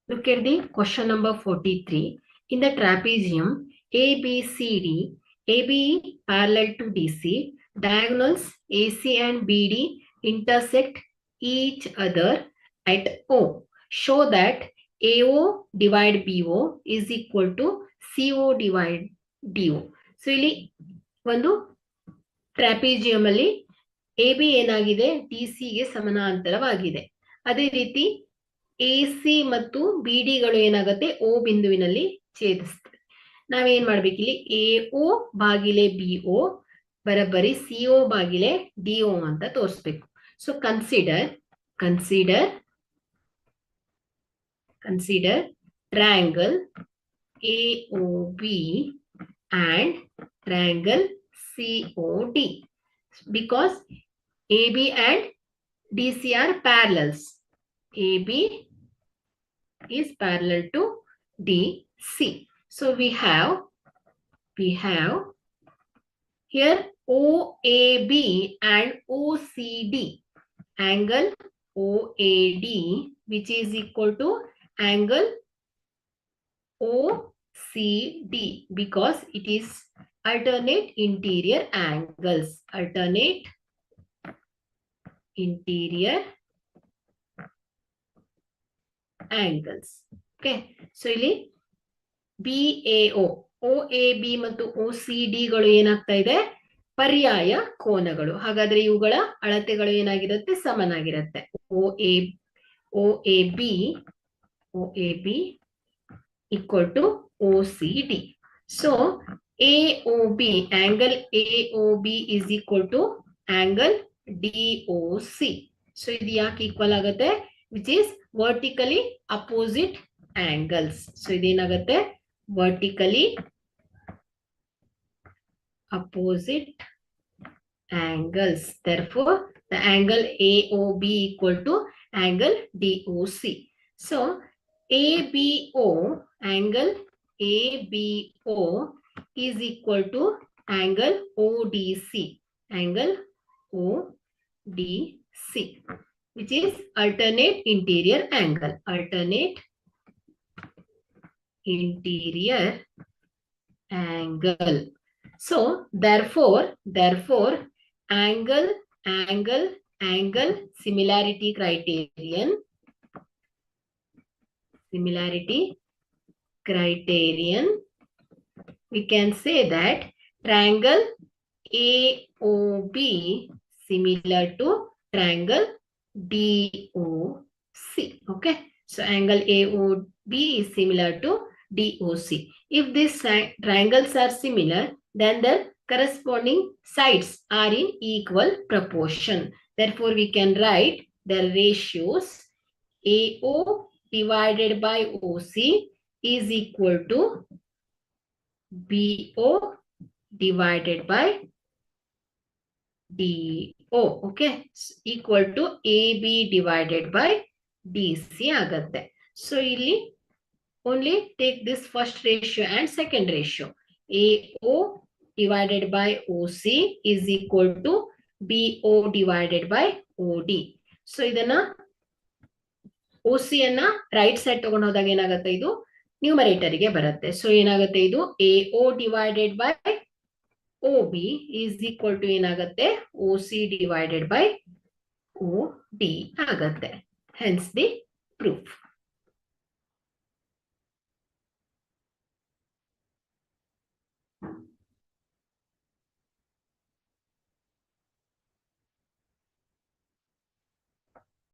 Look at the question number 43. In the trapezium ABCD, AB parallel to DC, diagonals AC and BD intersect each other at O. Show that AO divide BO is equal to CO divide DO. So ಇಲ್ಲಿ ಒಂದು ಟ್ರಾಪಿಜಿಯಂ ಅಲ್ಲಿ AB ಏನಾಗಿದೆ DC ಗೆ ಸಮಾನಾಂತರವಾಗಿದೆ. ಅದೇ ರೀತಿ AC ಮತ್ತು BDಗಳು ಏನಾಗುತ್ತೆ O ಬಿಂದುವಿನಲ್ಲಿ ಛೇದಿಸ್ತದೆ. ನಾವೇನ್ ಮಾಡ್ಬೇಕಿಲ್ಲಿ AO ಭಾಗಿಲೆ BO ಬರಬ್ಬರಿ CO ಭಾಗಿಲೆ DO ಅಂತ ತೋರಿಸ್ಬೇಕು. So consider triangle AOB and triangle COD because AB and DC are parallels. AB is parallel to DC. So we have here OAB and OCD. Angle OAD which is equal to angle OCD because it is alternate interior angles. Alternate interior angles. Okay. So ಇಲ್ಲಿ BAO, OAB ಮತ್ತು OCD ಗಳು ಏನಾಗ್ತಾ ಇದೆ ಪರ್ಯಾಯ ಕೋನಗಳು. ಹಾಗಾದ್ರೆ ಇವುಗಳ ಅಳತೆಗಳು ಏನಾಗಿರುತ್ತೆ ಸಮನಾಗಿರುತ್ತೆ. OAB equal to OCD. So AOB, angle AOB is equal to angle DOC. So ಇದು ಯಾಕೆ ಈಕ್ವಲ್ ಆಗುತ್ತೆ? Which is vertically opposite angles. So ಇದೇನಾಗುತ್ತೆ vertically opposite angles. Therefore, the angle AOB equal to angle DOC. So, ABO, angle ABO is equal to angle ODC. Angle ODC, which is alternate interior angle. Alternate interior angle. So, therefore, angle similarity criterion we can say that triangle AOB similar to triangle DOC. Okay, so angle AOB is similar to DOC. If these triangles are similar, then the corresponding sides are in equal proportion. Therefore, we can write the ratios AO divided by OC is equal to BO divided by DO. Okay, equal to AB divided by DC ಆಗುತ್ತೆ. So ಇಲ್ಲಿ only take this first ratio and second ratio. AO divided by OC is equal to BO divided by OD. So ಇದನ್ನ OC ಅನ್ನ right side ತಗೊಂಡು ಹೋದಾಗ ಏನಾಗುತ್ತೆ ಇದು numerator ಗೆ ಬರುತ್ತೆ. ಸೊ ಏನಾಗುತ್ತೆ ಇದು AO divided by OB is equal to ಏನಾಗುತ್ತೆ OC divided by OD ಆಗುತ್ತೆ. Hence the proof.